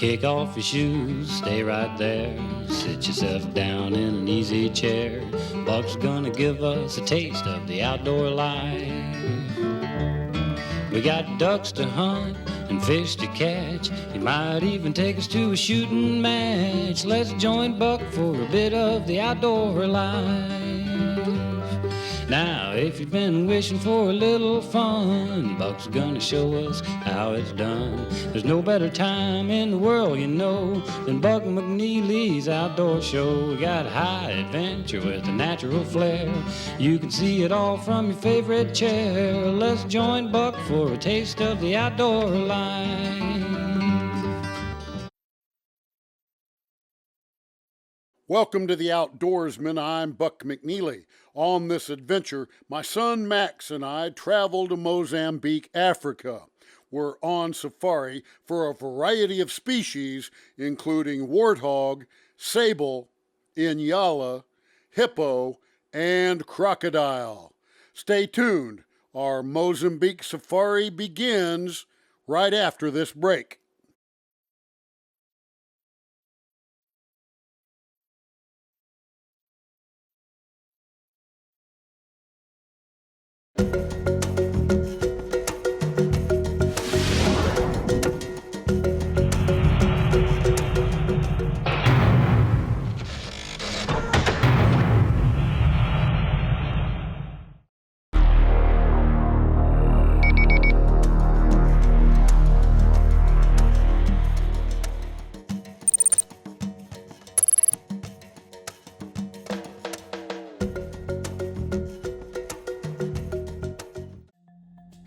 Kick off your shoes, stay right there. Sit yourself down in an easy chair. Buck's gonna give us a taste of the outdoor life. We got ducks to hunt and fish to catch. He might even take us to a shooting match. Let's join Buck for a bit of the outdoor life. Now, if you've been wishing for a little fun, Buck's gonna show us how it's done. There's no better time in the world, you know, than Buck McNeely's outdoor show. We got high adventure with a natural flair. You can see it all from your favorite chair. Let's join Buck for a taste of the outdoor life. Welcome to The Outdoorsman. I'm Buck McNeely. On this adventure, my son Max and I travel to Mozambique, Africa. We're on safari for a variety of species, including warthog, sable, Inyala, hippo, and crocodile. Stay tuned. Our Mozambique safari begins right after this break.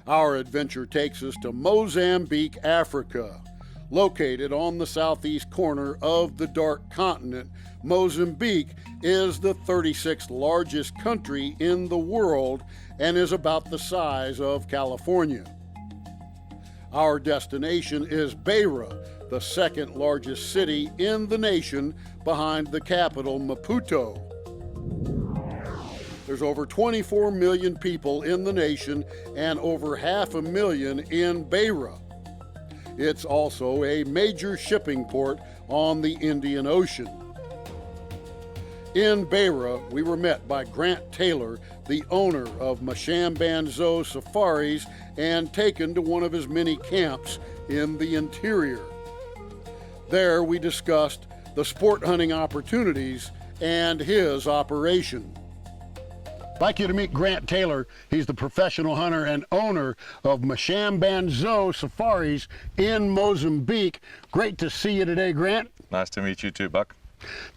Our adventure takes us to Mozambique, Africa. Located on the southeast corner of the Dark Continent, Mozambique is the 36th largest country in the world and is about the size of California. Our destination is Beira, the second largest city in the nation behind the capital, Maputo. There's over 24 million people in the nation and over 500,000 in Beira. It's also a major shipping port on the Indian Ocean. In Beira, we were met by Grant Taylor, the owner of Mashambanzo Safaris, and taken to one of his many camps in the interior. There we discussed the sport hunting opportunities and his operation. I'd like you to meet Grant Taylor. He's the professional hunter and owner of Mashambanzo Safaris in Mozambique. Great to see you today, Grant. Nice to meet you too, Buck.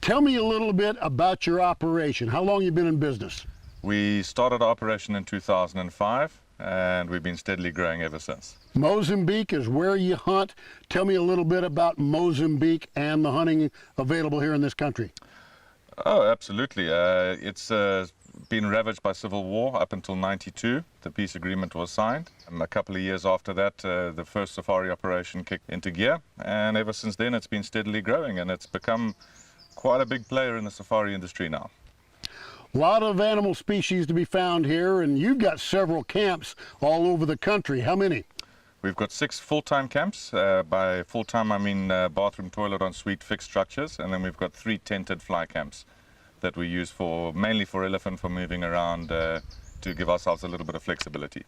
Tell me a little bit about your operation. How long you been in business? We started our operation in 2005 and we've been steadily growing ever since. Mozambique is where you hunt. Tell me a little bit about Mozambique and the hunting available here in this country. Oh, absolutely. It's been ravaged by civil war up until '92. The peace agreement was signed. A couple of years after that, the first safari operation kicked into gear, and ever since then it's been steadily growing, and it's become quite a big player in the safari industry now. A lot of animal species to be found here, and you've got several camps all over the country. How many? We've got 6 full-time camps. By full-time I mean bathroom, toilet, en suite fixed structures, and then we've got 3 tented fly camps that we use mainly for elephant, for moving around, to give ourselves a little bit of flexibility.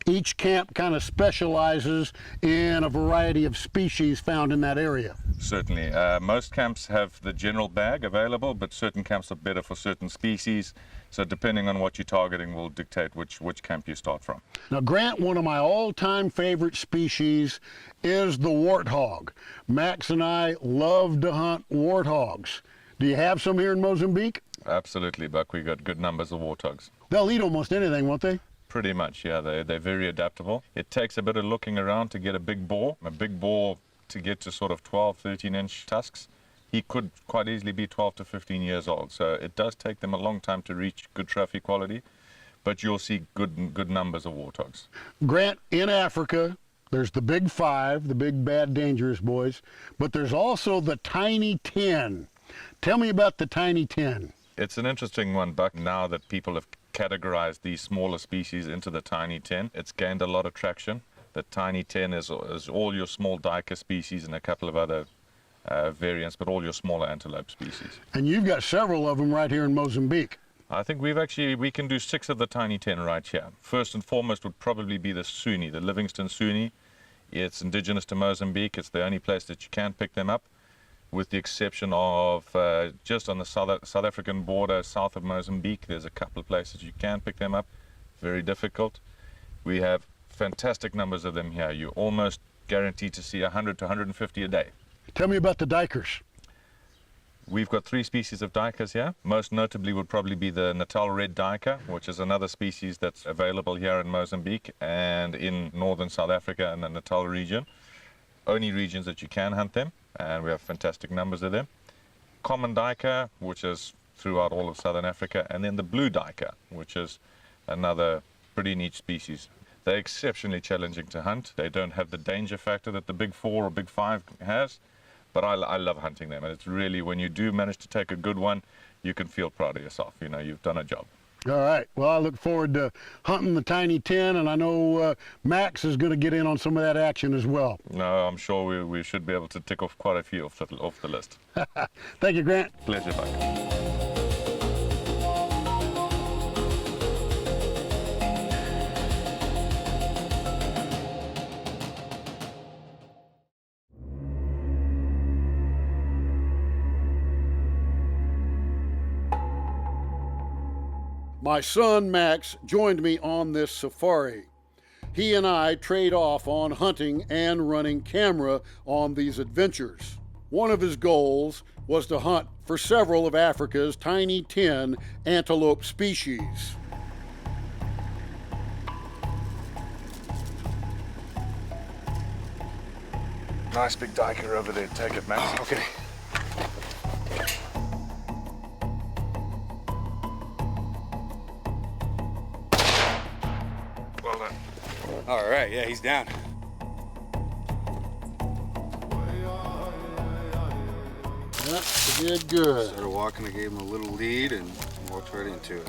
Each camp kind of specializes in a variety of species found in that area. Certainly. Most camps have the general bag available, but certain camps are better for certain species. So depending on what you're targeting will dictate which camp you start from. Now, Grant, one of my all-time favorite species is the warthog. Max and I love to hunt warthogs. Do you have some here in Mozambique? Absolutely, Buck. We got good numbers of warthogs. They'll eat almost anything, won't they? Pretty much, yeah. They're very adaptable. It takes a bit of looking around to get a big boar. A big boar to get to sort of 12, 13-inch tusks. He could quite easily be 12 to 15 years old. So it does take them a long time to reach good trophy quality, but you'll see good numbers of warthogs. Grant, in Africa, there's the big 5, the big, bad, dangerous boys, but there's also the tiny 10. Tell me about the tiny 10. It's an interesting one, Buck. Now that people have categorized these smaller species into the tiny 10, it's gained a lot of traction. The tiny 10 is all your small duiker species and a couple of other variants, but all your smaller antelope species. And you've got several of them right here in Mozambique. I think we can do 6 of the tiny 10 right here. First and foremost would probably be the Suni, the Livingston Suni. It's indigenous to Mozambique. It's the only place that you can pick them up, with the exception of just on the South African border, south of Mozambique. There's a couple of places you can pick them up. Very difficult. We have fantastic numbers of them here. You're almost guaranteed to see 100 to 150 a day. Tell me about the duikers. We've got 3 species of duikers here. Most notably would probably be the Natal red duiker, which is another species that's available here in Mozambique and in northern South Africa and the Natal region. Only regions that you can hunt them, and we have fantastic numbers of them. Common duiker, which is throughout all of southern Africa, and then the blue duiker, which is another pretty niche species. They're exceptionally challenging to hunt. They don't have the danger factor that the big 4 or big 5 has. But I love hunting them, and it's really, when you do manage to take a good one, you can feel proud of yourself. You know, you've done a job. All right. Well, I look forward to hunting the tiny 10, and I know Max is going to get in on some of that action as well. No, I'm sure we should be able to tick off quite a few off the list. Thank you, Grant. Pleasure, Buck. My son Max joined me on this safari. He and I trade off on hunting and running camera on these adventures. One of his goals was to hunt for several of Africa's tiny 10 antelope species. Nice big duiker over there. Take it, Max. Okay. Well done. All right, yeah, he's down. Yep, he did good. Started walking, I gave him a little lead and walked right into it.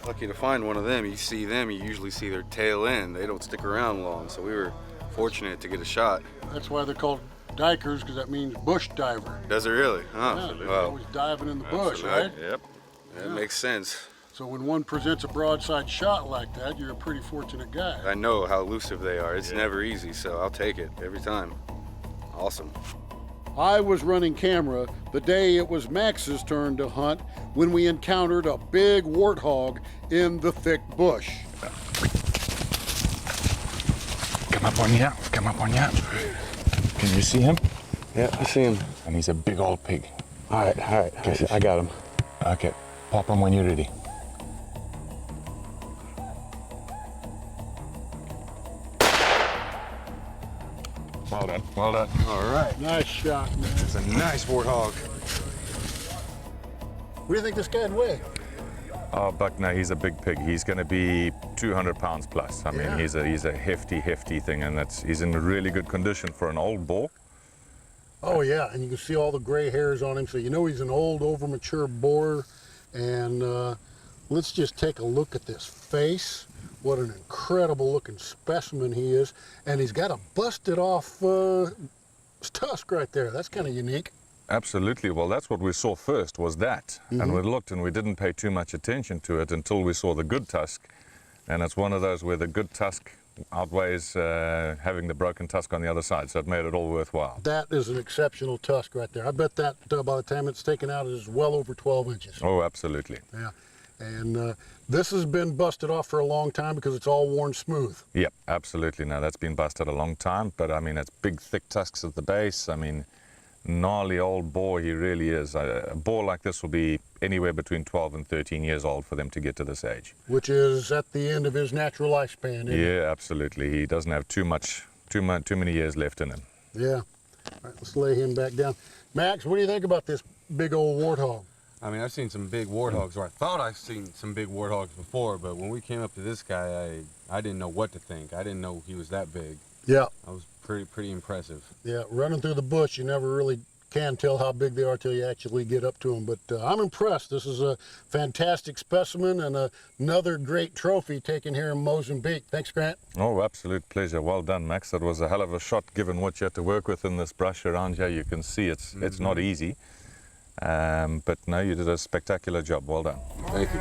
Lucky to find one of them. You see them, you usually see their tail end. They don't stick around long, so we were fortunate to get a shot. That's why they're called duikers, because that means bush diver. Does it really? Yeah, Oh, they're well, always diving in the bush, Absolutely. right? Yep. that makes sense. So when one presents a broadside shot like that, you're a pretty fortunate guy. I know how elusive they are. It's never easy, so I'll take it every time. Awesome. I was running camera the day it was Max's turn to hunt when we encountered a big warthog in the thick bush. Come up on you, come up on you. Can you see him? Yeah, I see him. And he's a big old pig. All right. I got him. Okay, pop him when you're ready. Well done. Well done. All right, nice shot, man. It's a nice warthog. What do you think this guy'd weigh? Oh, Buck, no, he's a big pig. He's going to be 200 pounds plus. I mean, Yeah. he's a hefty thing, and he's in really good condition for an old boar. Oh yeah, and you can see all the gray hairs on him, so you know he's an old, over-mature boar. And let's just take a look at this face. What an incredible looking specimen he is. And he's got a busted off tusk right there. That's kind of unique. Absolutely. Well, that's what we saw first, was that. And we looked and we didn't pay too much attention to it until we saw the good tusk. And it's one of those where the good tusk outweighs having the broken tusk on the other side, so it made it all worthwhile. That is an exceptional tusk right there. I bet that by the time it's taken out is well over 12 inches. Oh, absolutely. Yeah. And this has been busted off for a long time because it's all worn smooth. Yep, absolutely. Now, that's been busted a long time, but I mean, it's big, thick tusks at the base. I mean, gnarly old boar he really is. A boar like this will be anywhere between 12 and 13 years old for them to get to this age. Which is at the end of his natural lifespan, isn't it? Yeah, absolutely. He doesn't have too many years left in him. Yeah. All right, let's lay him back down. Max, what do you think about this big old warthog? I mean, I've seen some big warthogs, or I thought I've seen some big warthogs before, but when we came up to this guy, I didn't know what to think. I didn't know he was that big. Yeah. I was pretty impressive. Yeah, running through the bush, you never really Can't tell how big they are till you actually get up to them, but I'm impressed. This is a fantastic specimen and another great trophy taken here in Mozambique. Thanks, Grant. Oh, absolute pleasure. Well done, Max. That was a hell of a shot given what you had to work with in this brush around here. You can see it's not easy. But no, you did a spectacular job. Well done. Thank you.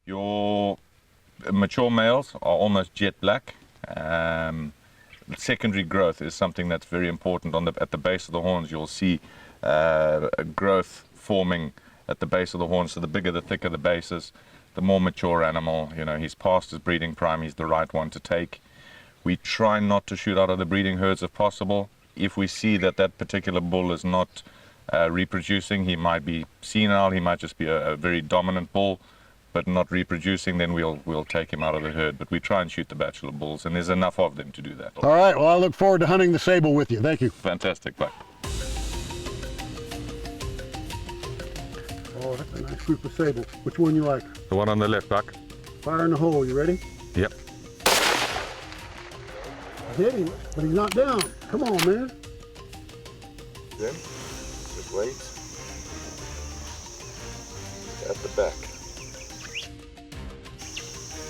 Your mature males are almost jet black. Secondary growth is something that's very important. At the base of the horns, you'll see a growth forming at the base of the horns. So the bigger, the thicker the bases, the more mature animal. You know, he's past his breeding prime. He's the right one to take. We try not to shoot out of the breeding herds if possible. If we see that that particular bull is not reproducing, he might be senile. He might just be a very dominant bull, but not reproducing, then we'll take him out of the herd. But we try and shoot the bachelor bulls, and there's enough of them to do that. All right, well, I look forward to hunting the Sable with you. Thank you. Fantastic, Buck. Oh, that's a nice group of Sable. Which one you like? The one on the left, Buck. Fire in the hole, you ready? Yep. I hit him, but he's not down. Come on, man. Then, just wait. At the back.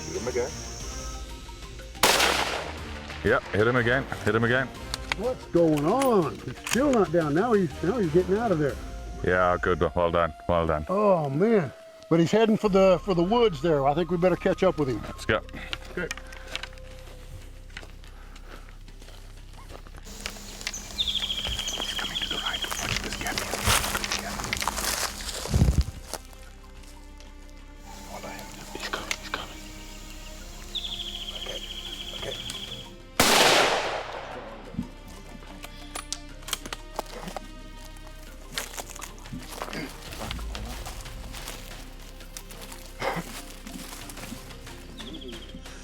Hit him again. Yep, hit him again. Hit him again. What's going on? He's still not down. Now he's getting out of there. Yeah, good. Well done. Well done. Oh man. But he's heading for the woods there. I think we better catch up with him. Let's go. Okay. He's coming to the right. Watch this gap here. Follow him. He's coming. He's coming. Okay. Okay.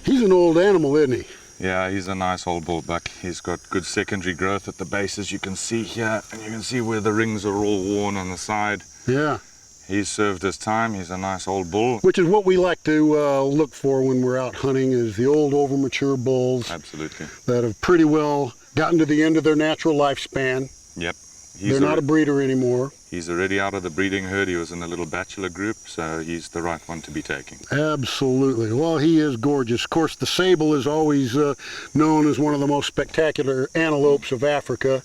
He's an old animal, isn't he? Yeah, he's a nice old bull buck. He's got good secondary growth at the bases. You can see here, and you can see where the rings are all worn on the side. Yeah. He's served his time. He's a nice old bull. Which is what we like to look for when we're out hunting, is the old over-mature bulls. Absolutely. That have pretty well gotten to the end of their natural lifespan. Yep. They're not a breeder anymore. He's already out of the breeding herd. He was in a little bachelor group, so he's the right one to be taking. Absolutely. Well, he is gorgeous. Of course, the Sable is always known as one of the most spectacular antelopes of Africa.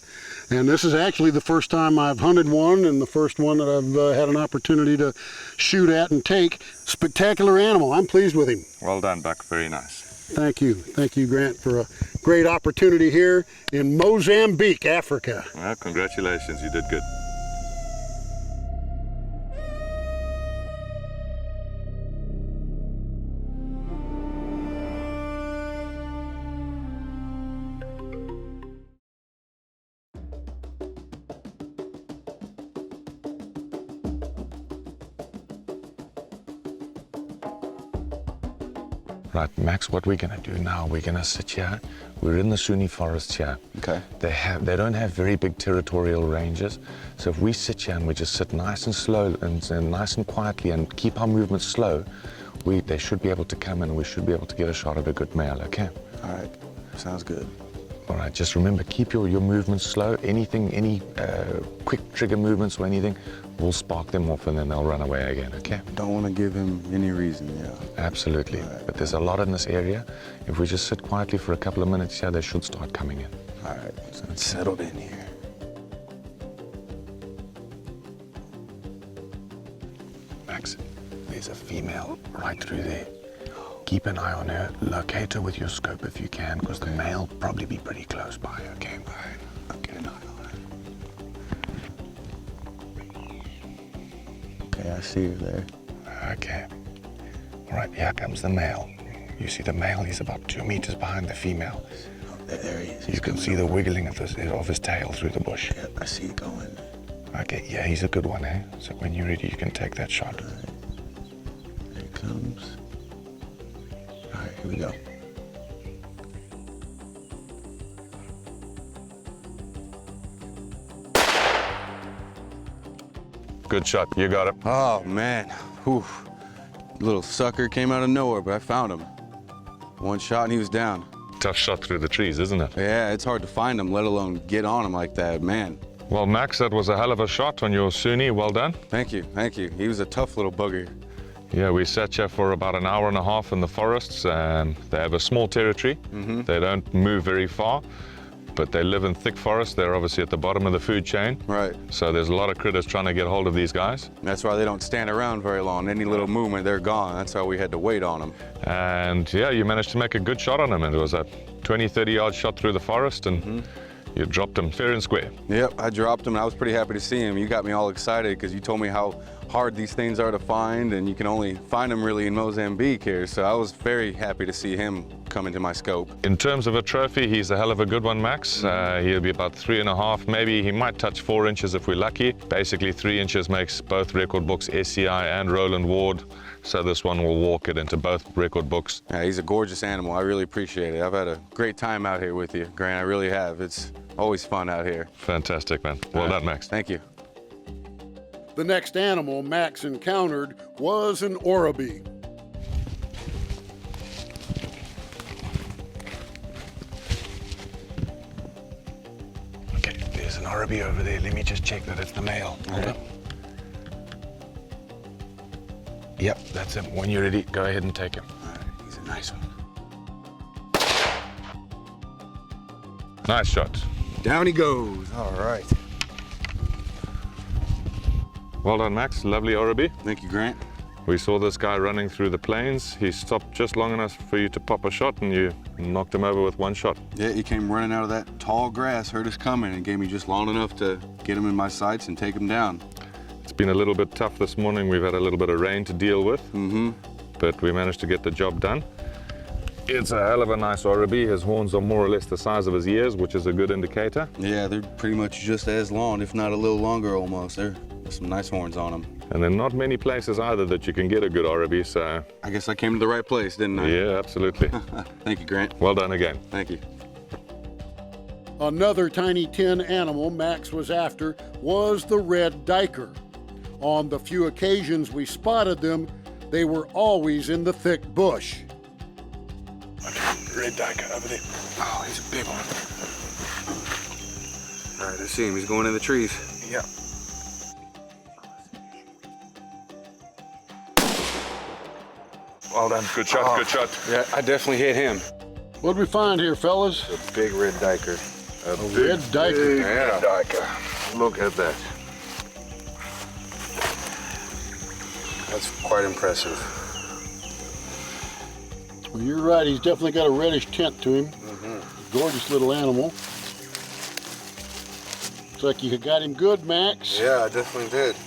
And this is actually the first time I've hunted one, and the first one that I've had an opportunity to shoot at and take. Spectacular animal. I'm pleased with him. Well done, Buck. Very nice. Thank you. Thank you, Grant, for a great opportunity here in Mozambique, Africa. Well, congratulations. You did good. Right, Max, what we're gonna do now, we're gonna sit here. We're in the Sunni forest here. Okay. They don't have very big territorial ranges. So if we sit here and we just sit nice and slow and nice and quietly and keep our movements slow, they should be able to come in and we should be able to get a shot at a good male, okay? All right. Sounds good. All right, just remember, keep your movements slow. Any quick trigger movements or anything, we'll spark them off and then they'll run away again, okay? Don't want to give him any reason, yeah. Absolutely. Right. But there's a lot in this area. If we just sit quietly for a couple of minutes here, they should start coming in. All right, so it's settled in here. Max, there's a female right through there. Keep an eye on her. Locate her with your scope if you can, because the male will probably be pretty close by, okay? All right, I'll get an eye on her. Okay, I see her there. Okay. All right, here comes the male. You see the male, he's about 2 meters behind the female. Oh, there he is. You can see the wiggling of his tail through the bush. Yep, I see it going. Okay, yeah, he's a good one, eh? So when you're ready, you can take that shot. All right. There it comes. All right, here we go. Good shot. You got it. Oh, man. Whew. Little sucker came out of nowhere, but I found him. One shot and he was down. Tough shot through the trees, isn't it? Yeah, it's hard to find him, let alone get on him like that, man. Well, Max, that was a hell of a shot on your Sunni. Well done. Thank you, thank you. He was a tough little bugger. Yeah, we sat here for about an hour and a half in the forests, and they have a small territory. They don't move very far, but they live in thick forests. They're obviously at the bottom of the food chain. Right. So there's a lot of critters trying to get hold of these guys. That's why they don't stand around very long. Any little movement, they're gone. That's why we had to wait on them. And yeah, you managed to make a good shot on them. It was a 20, 30 yard shot through the forest, and you dropped them fair and square. Yep, I dropped him and I was pretty happy to see him. You got me all excited because you told me how hard these things are to find, and you can only find them really in Mozambique here. So I was very happy to see him come into my scope. In terms of a trophy, he's a hell of a good one, Max. He'll be about 3.5, maybe he might touch 4 inches if we're lucky. Basically 3 inches makes both record books, SCI and Roland Ward. So this one will walk it into both record books. Yeah, he's a gorgeous animal. I really appreciate it. I've had a great time out here with you, Grant. I really have. It's always fun out here. Fantastic, man. Well done, Max. Thank you. The next animal Max encountered was an oribi. Okay, there's an oribi over there. Let me just check that it's the male. Hold up. Yep, that's him. When you're ready, go ahead and take him. All right, he's a nice one. Nice shot. Down he goes. All right. Well done, Max. Lovely oribi. Thank you, Grant. We saw this guy running through the plains. He stopped just long enough for you to pop a shot, and you knocked him over with one shot. Yeah, he came running out of that tall grass, heard us coming, and gave me just long enough to get him in my sights and take him down. It's been a little bit tough this morning. We've had a little bit of rain to deal with, but we managed to get the job done. It's a hell of a nice oribi. His horns are more or less the size of his ears, which is a good indicator. Yeah, they're pretty much just as long, if not a little longer almost. There's some nice horns on them. And there are not many places either that you can get a good oribi, so... I guess I came to the right place, didn't I? Yeah, absolutely. Thank you, Grant. Well done again. Thank you. Another tiny tin animal Max was after was the red duiker. On the few occasions we spotted them, they were always in the thick bush. Red duiker over there. Oh, he's a big one. All right, I see him. He's going in the trees. Yeah. Well done. Good shot, good shot. Yeah, I definitely hit him. What did we find here, fellas? A big red duiker. A red duiker. Yeah. Duiker. Look at that. That's quite impressive. Well, you're right. He's definitely got a reddish tint to him. Gorgeous little animal. Looks like you got him good, Max. Yeah, I definitely did.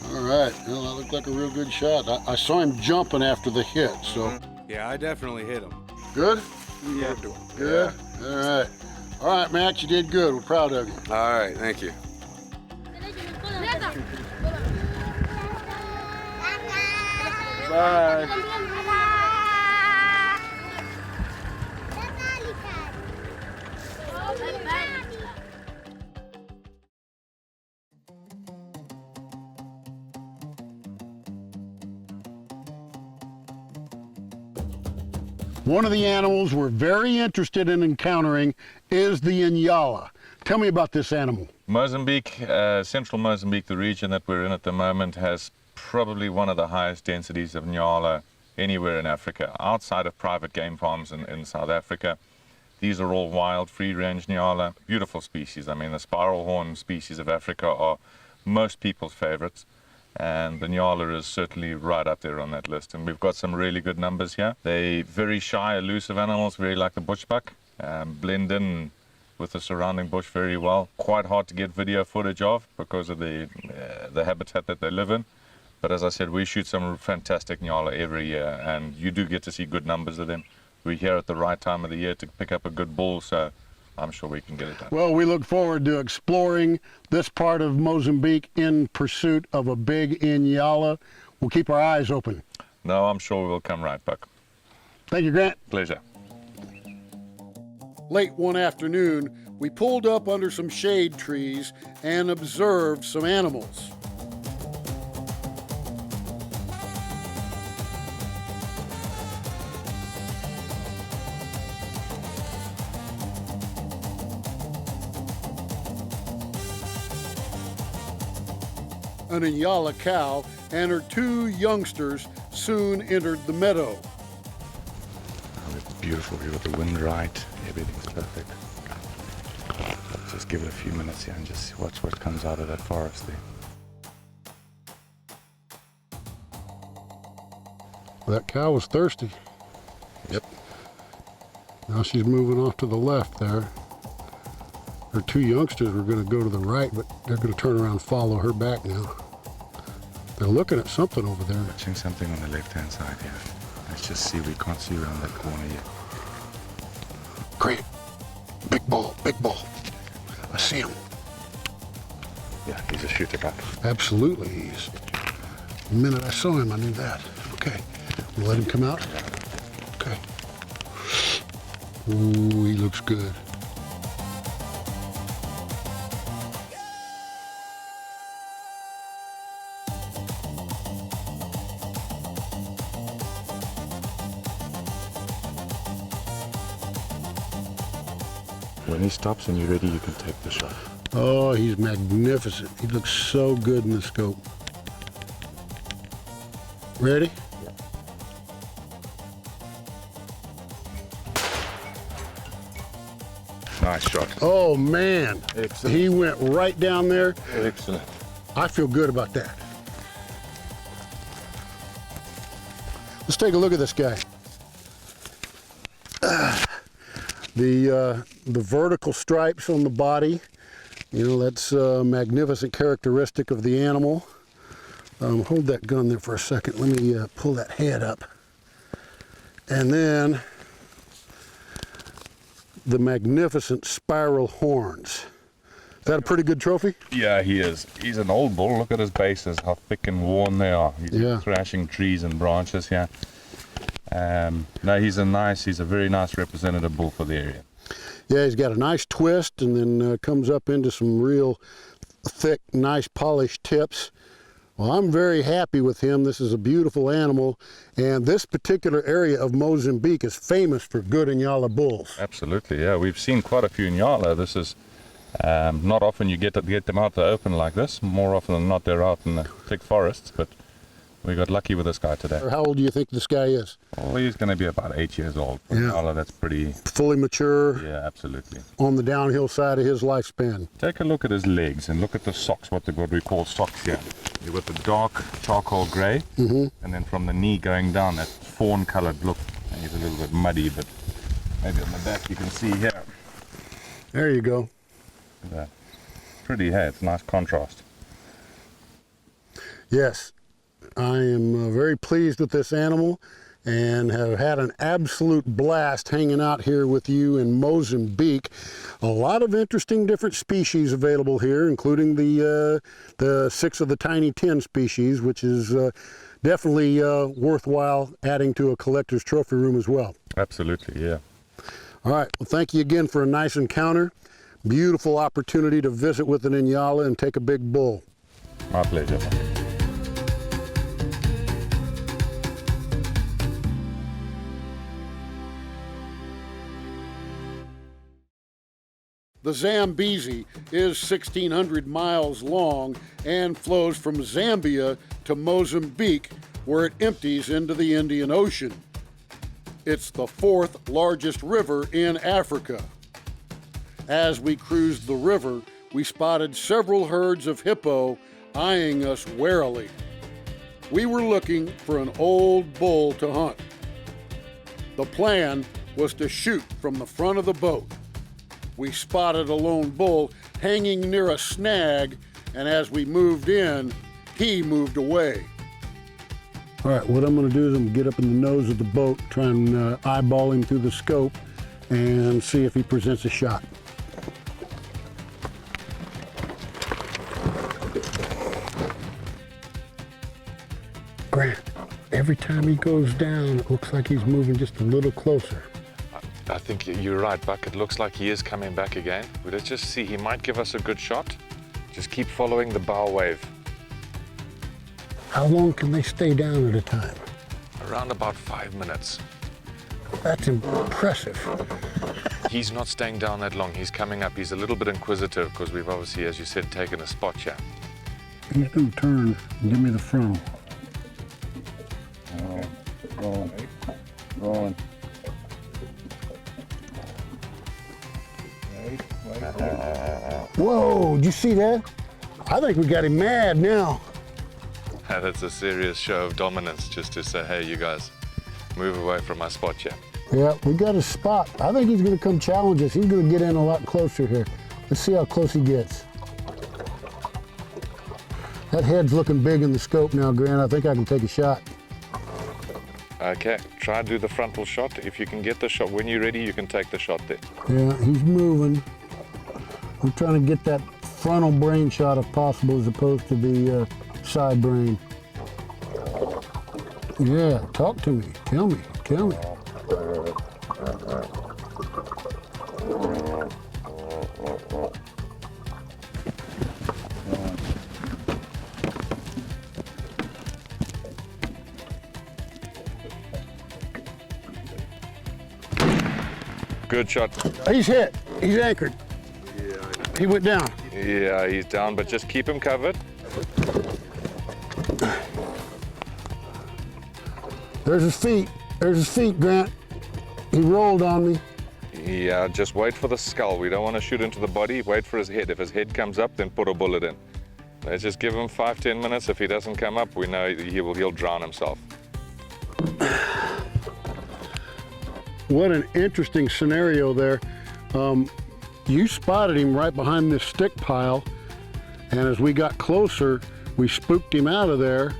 All right. Well, that looked like a real good shot. I saw him jumping after the hit, so. Yeah, I definitely hit him. Good? Yeah. Good? All right. All right, Max, you did good. We're proud of you. All right, thank you. Bye. One of the animals we're very interested in encountering is the Inyala. Tell me about this animal. Mozambique, central Mozambique, the region that we're in at the moment, has probably one of the highest densities of Inyala anywhere in Africa, outside of private game farms in South Africa. These are all wild, free-range Inyala, beautiful species. I mean, the spiral horn species of Africa are most people's favorites, and the Inyala is certainly right up there on that list. And we've got some really good numbers here. They're very shy, elusive animals, very like the bushbuck, blend in with the surrounding bush very well. Quite hard to get video footage of because of the habitat that they live in. But as I said, we shoot some fantastic Inyala every year, and you do get to see good numbers of them. We're here at the right time of the year to pick up a good bull, so I'm sure we can get it done. Well, we look forward to exploring this part of Mozambique in pursuit of a big Inyala. We'll keep our eyes open. No, I'm sure we will come right back. Thank you, Grant. Pleasure. Late one afternoon, we pulled up under some shade trees and observed some animals. An Inyala cow and her 2 youngsters soon entered the meadow. Oh, it's beautiful. We've got the wind right. Everything's perfect. Let's just give it a few minutes here and just watch what comes out of that forest there. That cow was thirsty. Yep. Now she's moving off to the left there. Her 2 youngsters were going to go to the right, but they're going to turn around and follow her back now. They're looking at something over there. Watching something on the left-hand side here. Let's just see. We can't see around that corner yet. Great. Big bull, big bull. I see him. Yeah, he's a shooter buck. Absolutely he is. The minute I saw him, I knew that. Okay. We'll let him come out. Okay. Ooh, he looks good. When he stops and you're ready, you can take the shot. Oh, he's magnificent. He looks so good in the scope. Ready? Yeah. Nice shot. Oh, man. Excellent. He went right down there. Excellent. I feel good about that. Let's take a look at this guy. The vertical stripes on the body, you know, that's a magnificent characteristic of the animal. Hold that gun there for a second. Let me pull that head up. And then the magnificent spiral horns. Is that a pretty good trophy? Yeah, he is. He's an old bull. Look at his bases, how thick and worn they are. He's Yeah. thrashing trees and branches here. No, he's a very nice representative bull for the area. Yeah, he's got a nice twist and then comes up into some real thick, nice polished tips. Well, I'm very happy with him. This is a beautiful animal, and this particular area of Mozambique is famous for good Inyala bulls. Absolutely, yeah. We've seen quite a few Inyala. This is not often you get them out in the open like this. More often than not, they're out in the thick forests, but we got lucky with this guy today. How old do you think this guy is? Well, he's going to be about 8 years old. For Yeah. Inyala, that's pretty, Fully mature, yeah, absolutely. on the downhill side of his lifespan. Take a look at his legs and look at the socks, what we call socks here. You've got the dark charcoal grey, and then from the knee going down, that fawn-coloured look. And he's a little bit muddy, but maybe on the back you can see here. There you go. Pretty hair, it's a nice contrast. Yes, I am very pleased with this animal and have had an absolute blast hanging out here with you in Mozambique. A lot of interesting different species available here, including the 6 of the tiny 10 species, which is definitely worthwhile adding to a collector's trophy room as well. Absolutely, yeah. All right, well, thank you again for a nice encounter. Beautiful opportunity to visit with an Inyala and take a big bull. My pleasure. The Zambezi is 1,600 miles long and flows from Zambia to Mozambique, where it empties into the Indian Ocean. It's the 4th largest river in Africa. As we cruised the river, we spotted several herds of hippo eyeing us warily. We were looking for an old bull to hunt. The plan was to shoot from the front of the boat. We spotted a lone bull hanging near a snag, and as we moved in, he moved away. All right, what I'm going to do is I'm going to get up in the nose of the boat, try and eyeball him through the scope, and see if he presents a shot. Grant, every time he goes down, it looks like he's moving just a little closer. I think you're right, Buck. It looks like he is coming back again. But let's just see. He might give us a good shot. Just keep following the bow wave. How long can they stay down at a time? Around about 5 minutes. That's impressive. He's not staying down that long. He's coming up. He's a little bit inquisitive because we've obviously, as you said, taken a spot here. He's gonna turn and give me the frontal. Rolling. Whoa, did you see that? I think we got him mad now. That's a serious show of dominance just to say, hey, you guys, move away from my spot here. Yeah, we got his spot. I think he's gonna come challenge us. He's gonna get in a lot closer here. Let's see how close he gets. That head's looking big in the scope now, Grant. I think I can take a shot. Okay, try to do the frontal shot. If you can get the shot, when you're ready, you can take the shot there. Yeah, he's moving. I'm trying to get that frontal brain shot if possible, as opposed to the side brain. Yeah, talk to me. Tell me. Good shot. He's hit. He's anchored. He went down. Yeah, he's down, but just keep him covered. There's his feet. There's his feet, Grant. He rolled on me. Yeah, just wait for the skull. We don't want to shoot into the body. Wait for his head. If his head comes up, then put a bullet in. Let's just give him 5-10 minutes. If he doesn't come up, we know he'll drown himself. What an interesting scenario there. You spotted him right behind this stick pile, and as we got closer, we spooked him out of there,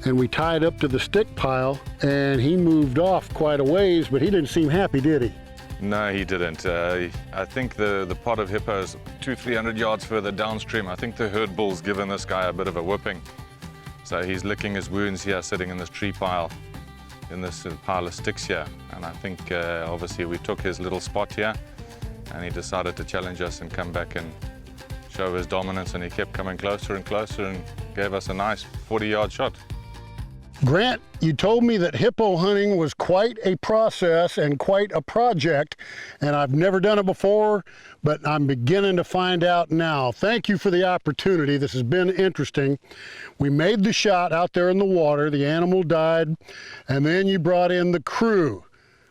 and we tied up to the stick pile, and he moved off quite a ways, but he didn't seem happy, did he? No, he didn't. I think the pod of Hippo is 200-300 yards further downstream. I think the herd bull's given this guy a bit of a whipping. So he's licking his wounds here, sitting in this tree pile, in this pile of sticks here. And I think obviously we took his little spot here, and he decided to challenge us and come back and show his dominance, and he kept coming closer and closer and gave us a nice 40-yard shot. Grant, you told me that hippo hunting was quite a process and quite a project, and I've never done it before, but I'm beginning to find out now. Thank you for the opportunity. This has been interesting. We made the shot out there in the water, the animal died, and then you brought in the crew.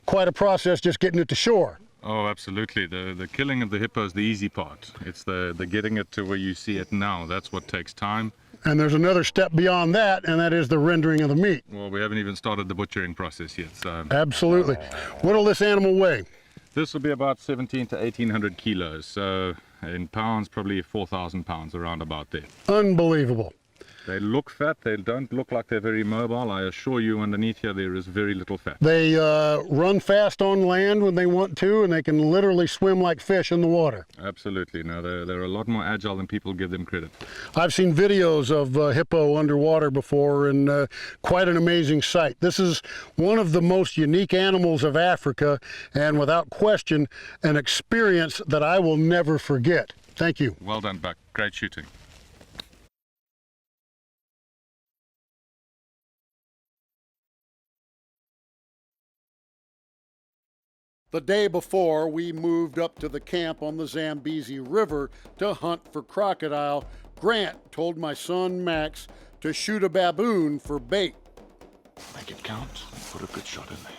Quite a process just getting it to shore. Oh, absolutely. The killing of the hippo is the easy part. It's the getting it to where you see it now. That's what takes time. And there's another step beyond that, and that is the rendering of the meat. Well, we haven't even started the butchering process yet. So Absolutely. What'll this animal weigh? this will be about 17 to 1800 kilos. So in pounds, probably 4,000 pounds, around about there. Unbelievable. They look fat. They don't look like they're very mobile. I assure you, underneath here, there is very little fat. They run fast on land when they want to, and they can literally swim like fish in the water. Absolutely. No, they're a lot more agile than people give them credit. I've seen videos of hippo underwater before, and quite an amazing sight. This is one of the most unique animals of Africa, and without question, an experience that I will never forget. Thank you. Well done, Buck. Great shooting. The day before, we moved up to the camp on the Zambezi River to hunt for crocodile. Grant told my son Max to shoot a baboon for bait. Make it count. Put a good shot in there.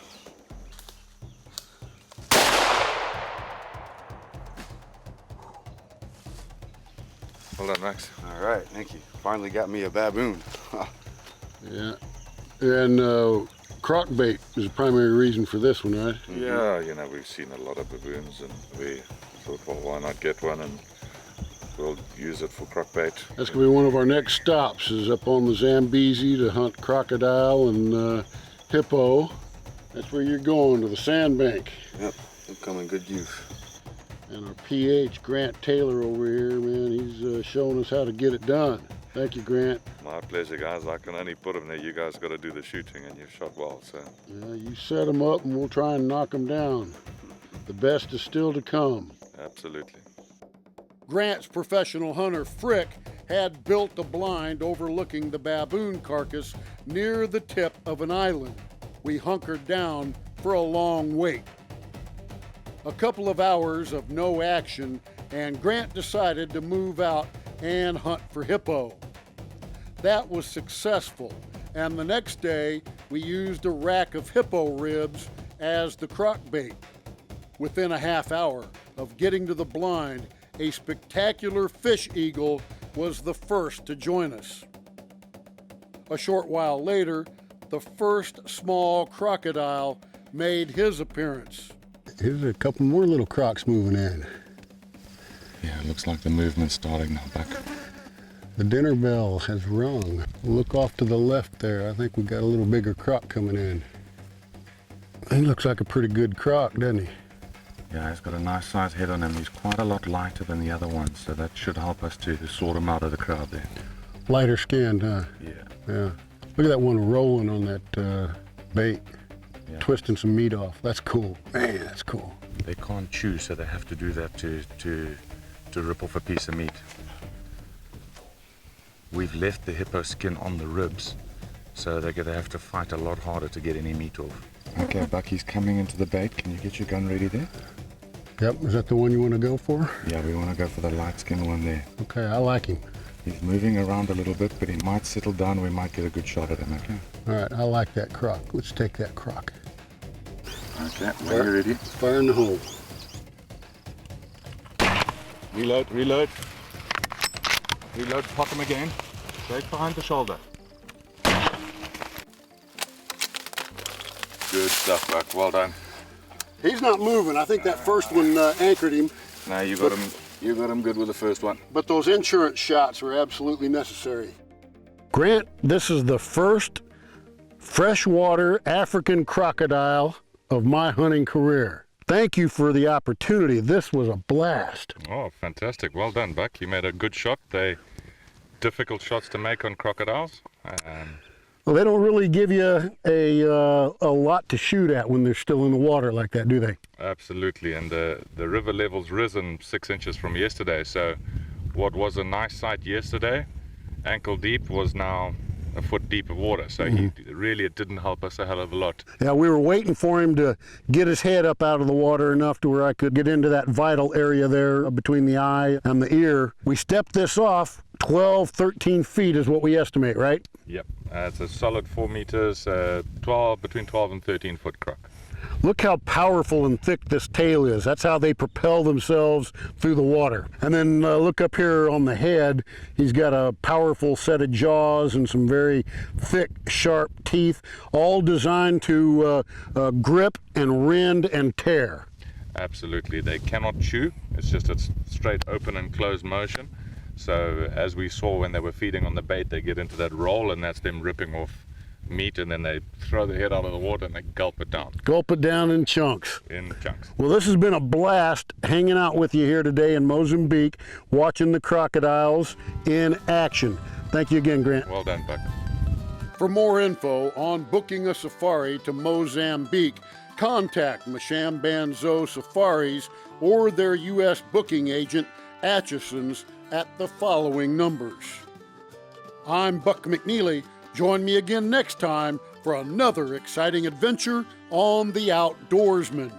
Well done, Max. All right, thank you. Finally got me a baboon. Yeah, and croc bait is the primary reason for this one, right? Yeah, you know, we've seen a lot of baboons, and we thought, well, why not get one, and we'll use it for croc bait. That's going to be one of our next stops, is up on the Zambezi to hunt crocodile and hippo. That's where you're going, to the sandbank. Yep, they'll come in good use. And our PH, Grant Taylor over here, man, he's showing us how to get it done. Thank you, Grant. My pleasure, guys. I can only put them there. You guys got to do the shooting, and you've shot well, so. Yeah, you set them up and we'll try and knock them down. The best is still to come. Absolutely. Grant's professional hunter, Frick, had built a blind overlooking the baboon carcass near the tip of an island. We hunkered down for a long wait. A couple of hours of no action, and Grant decided to move out and hunt for hippo. That was successful, and the next day we used a rack of hippo ribs as the crock bait. Within a half hour of getting to the blind, a spectacular fish eagle was the first to join us. A short while later, the first small crocodile made his appearance. Here's a couple more little crocs moving in. Yeah, it looks like the movement's starting now, Buck. The dinner bell has rung. Look off to the left there. I think we got a little bigger croc coming in. He looks like a pretty good croc, doesn't he? Yeah, he's got a nice sized head on him. He's quite a lot lighter than the other ones, so that should help us to sort him out of the crowd there. Lighter skinned, huh? Yeah. Yeah. Look at that one rolling on that bait, Yeah. twisting some meat off. That's cool. Man, that's cool. They can't chew, so they have to do that to rip off a piece of meat. We've left the hippo skin on the ribs, so they're going to have to fight a lot harder to get any meat off. Okay, Buck, he's coming into the bait. Can you get your gun ready there? Yep, is that the one you want to go for? Yeah, we want to go for the light skin one there. Okay, I like him. He's moving around a little bit, but he might settle down. We might get a good shot at him, okay? All right, I like that croc. Let's take that croc. Okay, when you're ready. Fire in the hole. Reload, reload. Reload, pop him again. Straight behind the shoulder. Good stuff, Buck. Well done. He's not moving. I think that first one anchored him. No, you got him. You got him good with the first one. But those insurance shots were absolutely necessary. Grant, this is the first freshwater African crocodile of my hunting career. Thank you for the opportunity. This was a blast. Oh, fantastic. Well done, Buck. You made a good shot. They're difficult shots to make on crocodiles. Well, they don't really give you a lot to shoot at when they're still in the water like that, do they? Absolutely. And the river level's risen 6 inches from yesterday. So what was a nice sight yesterday, ankle deep, was now a foot deep of water. So it didn't help us a hell of a lot. Yeah, we were waiting for him to get his head up out of the water enough to where I could get into that vital area there between the eye and the ear. We stepped this off. 12, 13 feet is what we estimate, right? Yep. It's a solid 4 meters, between 12 and 13 foot croc. Look how powerful and thick this tail is. That's how they propel themselves through the water. And then look up here on the head. He's got a powerful set of jaws and some very thick, sharp teeth, all designed to grip and rend and tear. Absolutely. They cannot chew. It's just a straight open and closed motion. So as we saw when they were feeding on the bait, they get into that roll, and that's them ripping off meat, and then they throw their head out of the water and they gulp it down. Gulp it down in chunks. In chunks. Well, this has been a blast hanging out with you here today in Mozambique, watching the crocodiles in action. Thank you again, Grant. Well done, Buck. For more info on booking a safari to Mozambique, contact Mashambanzo Safaris or their U.S. booking agent, Atchison's, at the following numbers. I'm Buck McNeely. Join me again next time for another exciting adventure on The Outdoorsman.